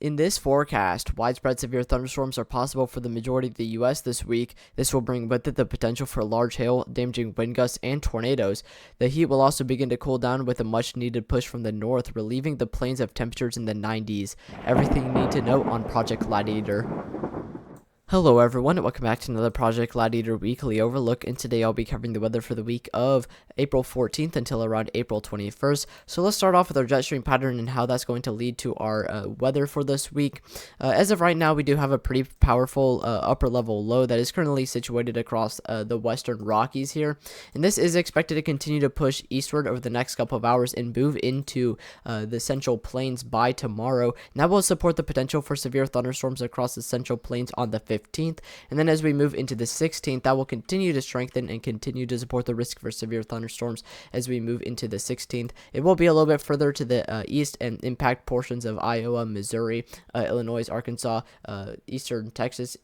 In this forecast, widespread severe thunderstorms are possible for the majority of the U.S. this week. This will bring with it the potential for large hail, damaging wind gusts, and tornadoes. The heat will also begin to cool down with a much-needed push from the north, relieving the plains of temperatures in the 90s. Everything you need to know on Project Gladiator. Hello everyone, and welcome back to another Project Gladiator Weekly Overlook, and today I'll be covering the weather for the week of April 14th until around April 21st. So let's start off with our Jetstream pattern and how that's going to lead to our weather for this week. As of right now, we do have a pretty powerful upper level low that is currently situated across the western Rockies here, and this is expected to continue to push eastward over the next couple of hours and move into the central plains by tomorrow, and that will support the potential for severe thunderstorms across the central plains on the 15th, and then as we move into the 16th, that will continue to strengthen and continue to support the risk for severe thunderstorms as we move into the 16th. It will be a little bit further to the east and impact portions of Iowa, Missouri, Illinois, Arkansas, eastern Texas,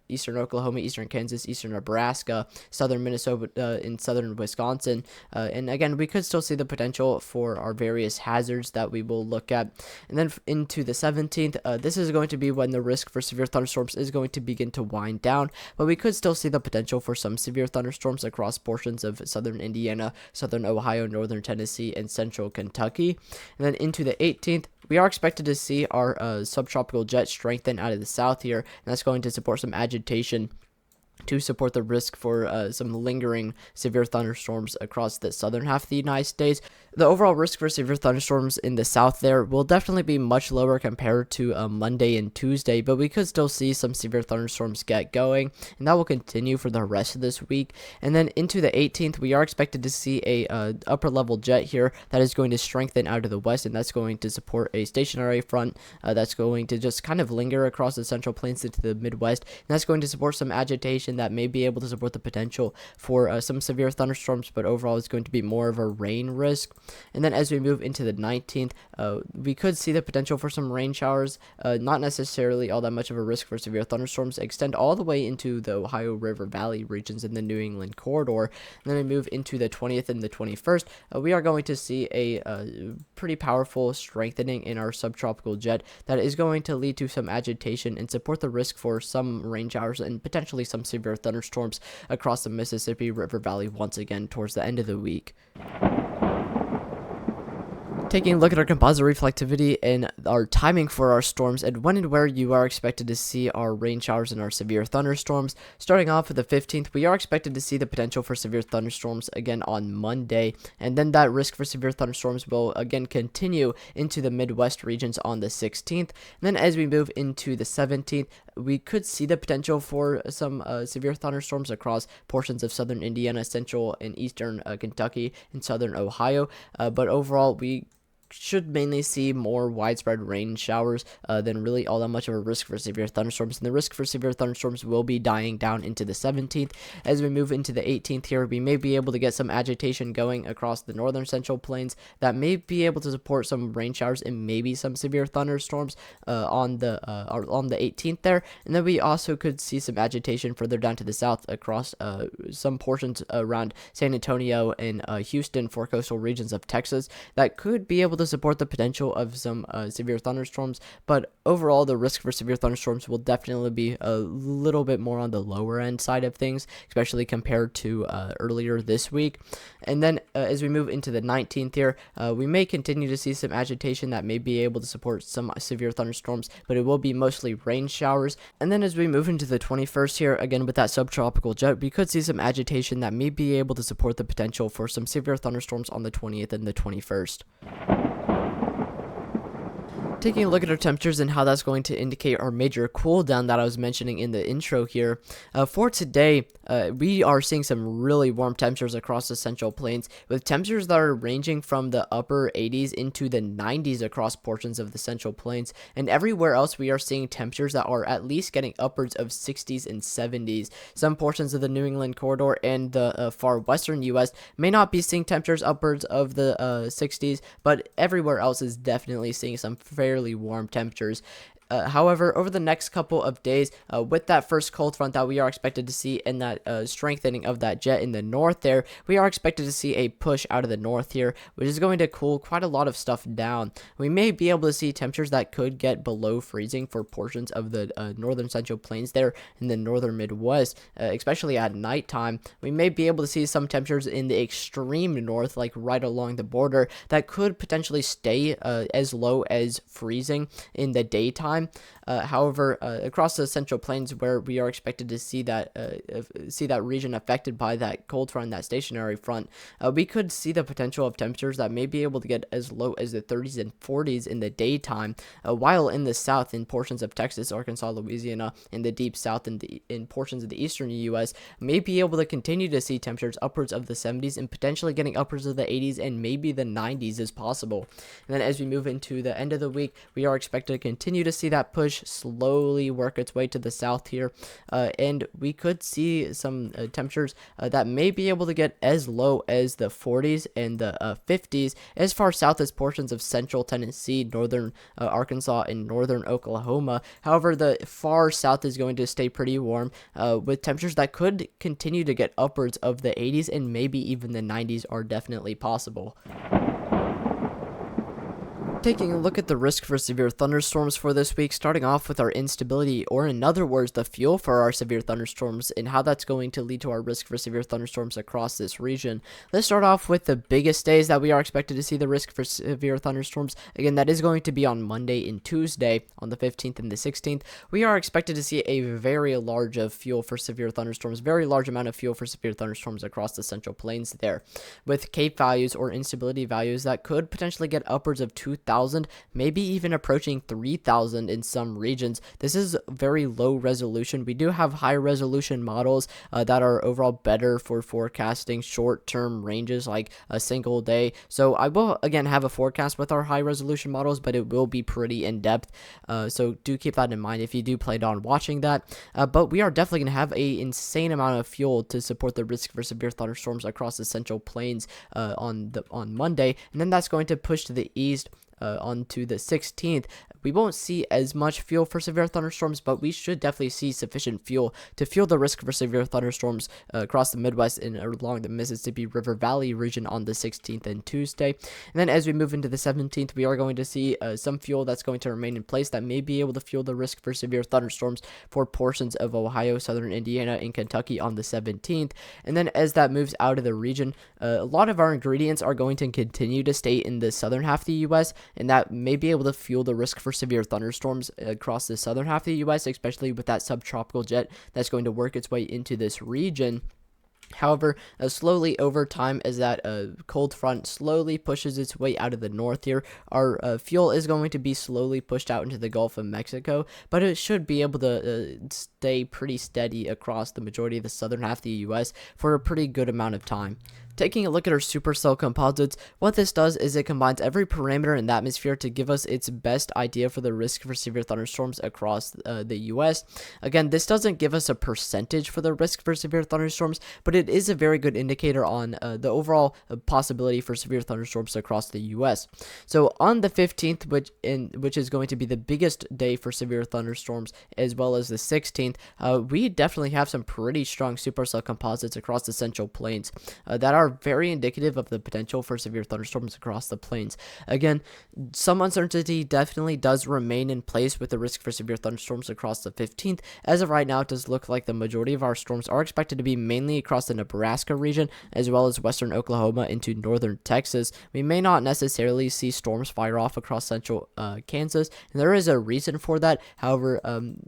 eastern Oklahoma, eastern Kansas, eastern Nebraska, southern Minnesota, and southern Wisconsin. And again, we could still see the potential for our various hazards that we will look at. And then into the 17th, this is going to be when the risk for severe thunderstorms is going to begin to wind down, but we could still see the potential for some severe thunderstorms across portions of southern Indiana, southern Ohio, northern Tennessee, and central Kentucky. And then into the 18th, we are expected to see our subtropical jet strengthen out of the south here, and that's going to support some agitation to support the risk for some lingering severe thunderstorms across the southern half of the United States. The overall risk for severe thunderstorms in the south there will definitely be much lower compared to Monday and Tuesday, but we could still see some severe thunderstorms get going, and that will continue for the rest of this week. And then into the 18th, we are expected to see a upper level jet here that is going to strengthen out of the west, and that's going to support a stationary front that's going to just kind of linger across the central plains into the Midwest, and that's going to support some agitation that may be able to support the potential for some severe thunderstorms, but overall it's going to be more of a rain risk. And then as we move into the 19th, we could see the potential for some rain showers, not necessarily all that much of a risk for severe thunderstorms, extend all the way into the Ohio River Valley regions in the New England corridor. And then we move into the 20th and the 21st, we are going to see a pretty powerful strengthening in our subtropical jet that is going to lead to some agitation and support the risk for some rain showers and potentially some severe thunderstorms across the Mississippi River Valley once again towards the end of the week. Taking a look at our composite reflectivity and our timing for our storms and when and where you are expected to see our rain showers and our severe thunderstorms. Starting off with the 15th, we are expected to see the potential for severe thunderstorms again on Monday, and then that risk for severe thunderstorms will again continue into the Midwest regions on the 16th. And then as we move into the 17th, we could see the potential for some severe thunderstorms across portions of southern Indiana, central and eastern Kentucky, and southern Ohio, but overall we should mainly see more widespread rain showers than really all that much of a risk for severe thunderstorms, and the risk for severe thunderstorms will be dying down into the 17th. As we move into the 18th here, we may be able to get some agitation going across the northern central plains that may be able to support some rain showers and maybe some severe thunderstorms on the 18th there. And then we also could see some agitation further down to the south across some portions around San Antonio and Houston for coastal regions of Texas that could be able to support the potential of some severe thunderstorms, but overall the risk for severe thunderstorms will definitely be a little bit more on the lower end side of things, especially compared to earlier this week. And then as we move into the 19th here, we may continue to see some agitation that may be able to support some severe thunderstorms, but it will be mostly rain showers. And then as we move into the 21st here, again with that subtropical jet, we could see some agitation that may be able to support the potential for some severe thunderstorms on the 20th and the 21st. Taking a look at our temperatures and how that's going to indicate our major cool down that I was mentioning in the intro here. For today, we are seeing some really warm temperatures across the central plains, with temperatures that are ranging from the upper 80s into the 90s across portions of the central plains, and everywhere else we are seeing temperatures that are at least getting upwards of 60s and 70s. Some portions of the New England corridor and the far western U.S. may not be seeing temperatures upwards of the 60s, but everywhere else is definitely seeing some fairly warm temperatures. However, over the next couple of days, with that first cold front that we are expected to see and that strengthening of that jet in the north there, we are expected to see a push out of the north here, which is going to cool quite a lot of stuff down. We may be able to see temperatures that could get below freezing for portions of the northern central plains there in the northern Midwest, especially at nighttime. We may be able to see some temperatures in the extreme north, like right along the border, that could potentially stay as low as freezing in the daytime. However, across the central plains where we are expected to see that region affected by that cold front, that stationary front, we could see the potential of temperatures that may be able to get as low as the 30s and 40s in the daytime, while in the south, in portions of Texas, Arkansas, Louisiana, in the deep south, and in portions of the eastern U.S., may be able to continue to see temperatures upwards of the 70s and potentially getting upwards of the 80s and maybe the 90s is possible. And then as we move into the end of the week, we are expected to continue to see that push slowly work its way to the south here, and we could see some temperatures that may be able to get as low as the 40s and the 50s as far south as portions of central Tennessee, northern Arkansas, and northern Oklahoma. However, the far south is going to stay pretty warm, with temperatures that could continue to get upwards of the 80s and maybe even the 90s are definitely possible. Taking a look at the risk for severe thunderstorms for this week, starting off with our instability, or in other words, the fuel for our severe thunderstorms, and how that's going to lead to our risk for severe thunderstorms across this region. Let's start off with the biggest days that we are expected to see the risk for severe thunderstorms. Again, that is going to be on Monday and Tuesday, on the 15th and the 16th. We are expected to see a very large of fuel for severe thunderstorms, very large amount of fuel for severe thunderstorms across the central plains there, with CAPE values or instability values that could potentially get upwards of 2,000, maybe even approaching 3,000 in some regions. This is very low resolution. We do have high resolution models that are overall better for forecasting short-term ranges like a single day. So I will again have a forecast with our high resolution models, but it will be pretty in depth. So do keep that in mind if you do plan on watching that. But we are definitely going to have a insane amount of fuel to support the risk for severe thunderstorms across the central plains on Monday, and then that's going to push to the east onto the 16th. We won't see as much fuel for severe thunderstorms, but we should definitely see sufficient fuel to fuel the risk for severe thunderstorms across the Midwest and along the Mississippi River Valley region on the 16th and Tuesday. And then as we move into the 17th, we are going to see some fuel that's going to remain in place that may be able to fuel the risk for severe thunderstorms for portions of Ohio, southern Indiana, and Kentucky on the 17th. And then as that moves out of the region, a lot of our ingredients are going to continue to stay in the southern half of the U.S., and that may be able to fuel the risk for severe thunderstorms across the southern half of the U.S., especially with that subtropical jet that's going to work its way into this region. However, slowly over time, as that cold front slowly pushes its way out of the north here, our fuel is going to be slowly pushed out into the Gulf of Mexico, but it should be able to stay pretty steady across the majority of the southern half of the U.S. for a pretty good amount of time. Taking a look at our supercell composites, what this does is it combines every parameter in the atmosphere to give us its best idea for the risk for severe thunderstorms across the U.S. Again, this doesn't give us a percentage for the risk for severe thunderstorms, but it is a very good indicator on the overall possibility for severe thunderstorms across the U.S. So on the 15th, which is going to be the biggest day for severe thunderstorms, as well as the 16th, we definitely have some pretty strong supercell composites across the central plains that are very indicative of the potential for severe thunderstorms across the plains. Again, some uncertainty definitely does remain in place with the risk for severe thunderstorms across the 15th. As of right now, it does look like the majority of our storms are expected to be mainly across the Nebraska region, as well as western Oklahoma into northern Texas. We may not necessarily see storms fire off across central Kansas, and there is a reason for that. However,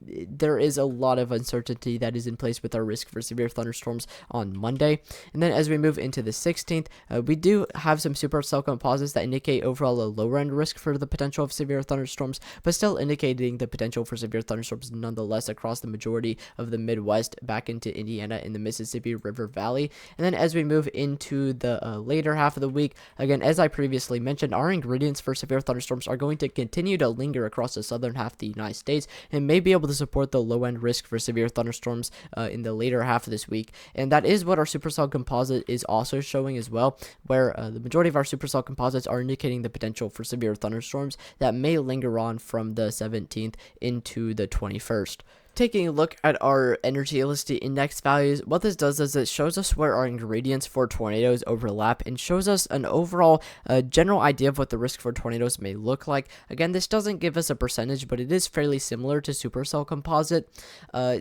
there is a lot of uncertainty that is in place with our risk for severe thunderstorms on Monday. And then as we move into the 16th, we do have some supercell composites that indicate overall a lower end risk for the potential of severe thunderstorms, but still indicating the potential for severe thunderstorms nonetheless across the majority of the Midwest back into Indiana and the Mississippi River Valley. And then as we move into the later half of the week, again, as I previously mentioned, our ingredients for severe thunderstorms are going to continue to linger across the southern half of the United States and may be able to support the low end risk for severe thunderstorms in the later half of this week. And that is what our supercell composite is also also showing as well, where the majority of our supercell composites are indicating the potential for severe thunderstorms that may linger on from the 17th into the 21st. Taking a look at our energy elasticity index values, what this does is it shows us where our ingredients for tornadoes overlap and shows us an overall general idea of what the risk for tornadoes may look like. Again, this doesn't give us a percentage, but it is fairly similar to supercell composite.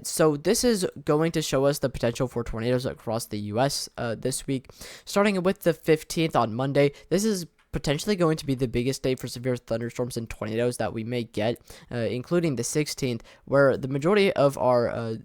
So this is going to show us the potential for tornadoes across the US this week. Starting with the 15th on Monday, this is potentially going to be the biggest day for severe thunderstorms and tornadoes that we may get, including the 16th, where the majority of our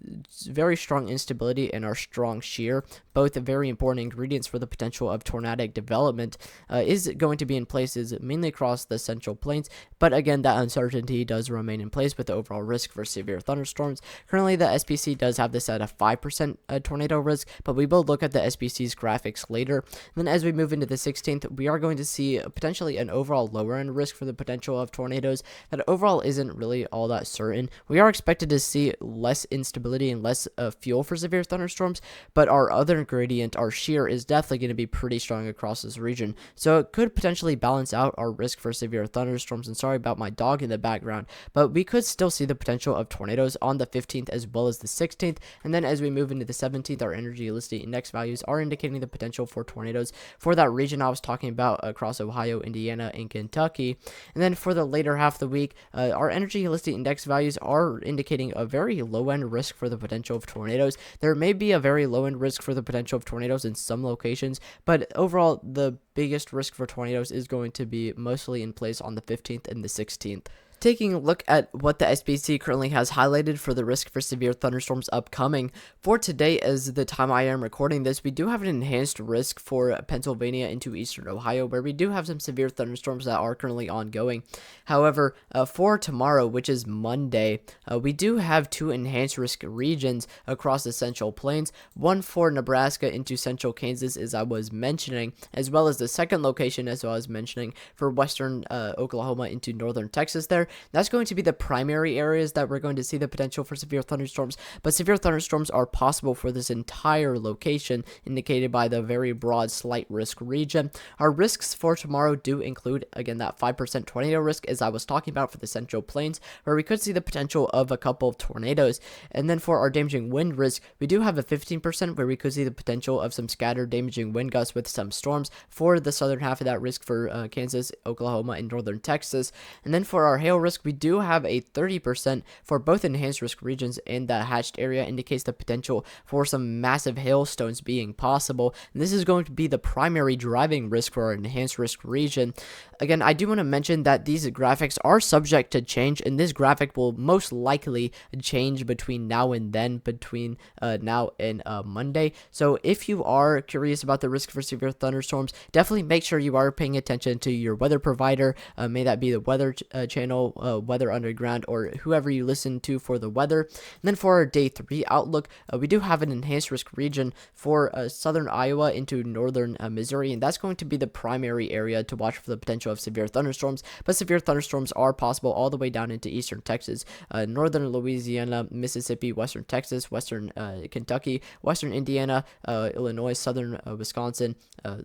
very strong instability and our strong shear, both very important ingredients for the potential of tornadic development, is going to be in places mainly across the central plains. But again, that uncertainty does remain in place with the overall risk for severe thunderstorms. Currently, the SPC does have this at a 5% tornado risk, but we will look at the SPC's graphics later. And then as we move into the 16th, we are going to see potentially an overall lower end risk for the potential of tornadoes that overall isn't really all that certain. We are expected to see less instability and less fuel for severe thunderstorms, but our other ingredient, our shear, is definitely going to be pretty strong across this region, so it could potentially balance out our risk for severe thunderstorms. And sorry about my dog in the background, but we could still see the potential of tornadoes on the 15th as well as the 16th. And then as we move into the 17th, our energy elasticity index values are indicating the potential for tornadoes for that region I was talking about across Ohio, Indiana, and Kentucky. And then for the later half of the week, our energy elasticity index values are indicating a very low end risk for the potential of tornadoes. There may be a very low end risk for the potential of tornadoes in some locations, but overall the biggest risk for tornadoes is going to be mostly in place on the 15th and the 16th. Taking a look at what the SPC currently has highlighted for the risk for severe thunderstorms upcoming, for today, as the time I am recording this, we do have an enhanced risk for Pennsylvania into eastern Ohio, where we do have some severe thunderstorms that are currently ongoing. However, for tomorrow, which is Monday, we do have two enhanced risk regions across the Central Plains, one for Nebraska into central Kansas, as I was mentioning, as well as the second location, as I was mentioning, for western Oklahoma into northern Texas there. That's going to be the primary areas that we're going to see the potential for severe thunderstorms, but severe thunderstorms are possible for this entire location, indicated by the very broad slight risk region. Our risks for tomorrow do include, again, that 5% tornado risk, as I was talking about for the Central Plains, where we could see the potential of a couple of tornadoes. And then for our damaging wind risk, we do have a 15% where we could see the potential of some scattered damaging wind gusts with some storms for the southern half of that risk for Kansas, Oklahoma, and northern Texas. And then for our hail risk, we do have a 30% for both enhanced risk regions, and the hatched area indicates the potential for some massive hailstones being possible. And this is going to be the primary driving risk for our enhanced risk region. Again, I do want to mention that these graphics are subject to change, and this graphic will most likely change between now and then, between now and Monday. So if you are curious about the risk for severe thunderstorms, definitely make sure you are paying attention to your weather provider. May that be the weather channel, Weather Underground, or whoever you listen to for the weather. And then for our day 3 outlook, we do have an enhanced risk region for southern Iowa into northern Missouri, and that's going to be the primary area to watch for the potential of severe thunderstorms. But severe thunderstorms are possible all the way down into eastern Texas, northern Louisiana, Mississippi, western Texas, western Kentucky, western Indiana, Illinois, southern Wisconsin,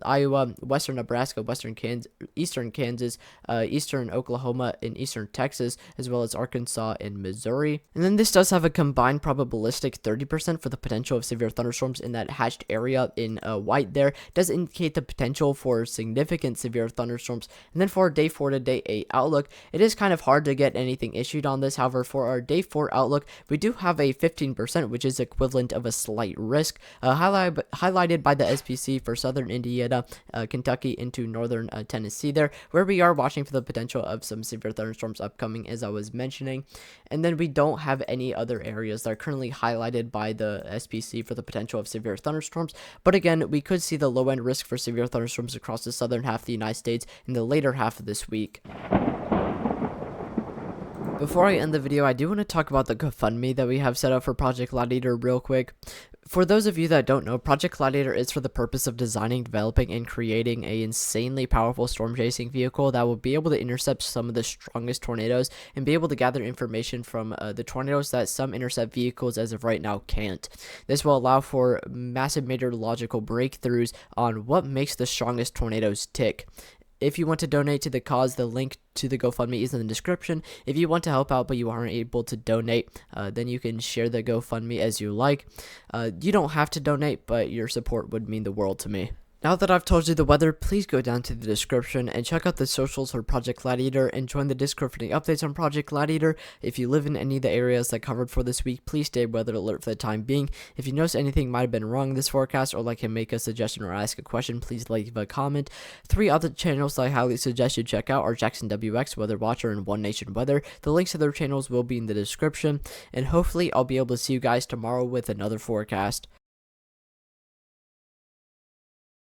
Iowa, western Nebraska, western Kansas, eastern Kansas, eastern Oklahoma, and eastern Texas, as well as Arkansas and Missouri. And then this does have a combined probabilistic 30% for the potential of severe thunderstorms in that hatched area in white there. It does indicate the potential for significant severe thunderstorms. And then for our day 4 to day 8 outlook, it is kind of hard to get anything issued on this. However, for our day 4 outlook, we do have a 15%, which is equivalent of a slight risk, highlighted by the SPC for southern Indiana, Kentucky into northern Tennessee there, where we are watching for the potential of some severe thunderstorms upcoming, as I was mentioning. And then we don't have any other areas that are currently highlighted by the SPC for the potential of severe thunderstorms. But again, we could see the low end risk for severe thunderstorms across the southern half of the United States in the later half of this week. Before I end the video, I do want to talk about the Gofundme that we have set up for Project Gladiator real quick. For those of you that don't know, Project Gladiator is for the purpose of designing, developing, and creating a insanely powerful storm chasing vehicle that will be able to intercept some of the strongest tornadoes and be able to gather information from the tornadoes that some intercept vehicles as of right now can't. This will allow for massive meteorological breakthroughs on what makes the strongest tornadoes tick. If you want to donate to the cause, the link to the GoFundMe is in the description. If you want to help out but you aren't able to donate, then you can share the GoFundMe as you like. You don't have to donate, but your support would mean the world to me. Now that I've told you the weather, please go down to the description and check out the socials for Project Gladiator and join the Discord for the updates on Project Gladiator. If you live in any of the areas that I covered for this week, please stay weather alert for the time being. If you notice anything might have been wrong in this forecast or like can make a suggestion or ask a question, please leave a comment. 3 other channels that I highly suggest you check out are JaxonWX, Weather Watcher, and One Nation Weather. The links to their channels will be in the description, and hopefully I'll be able to see you guys tomorrow with another forecast.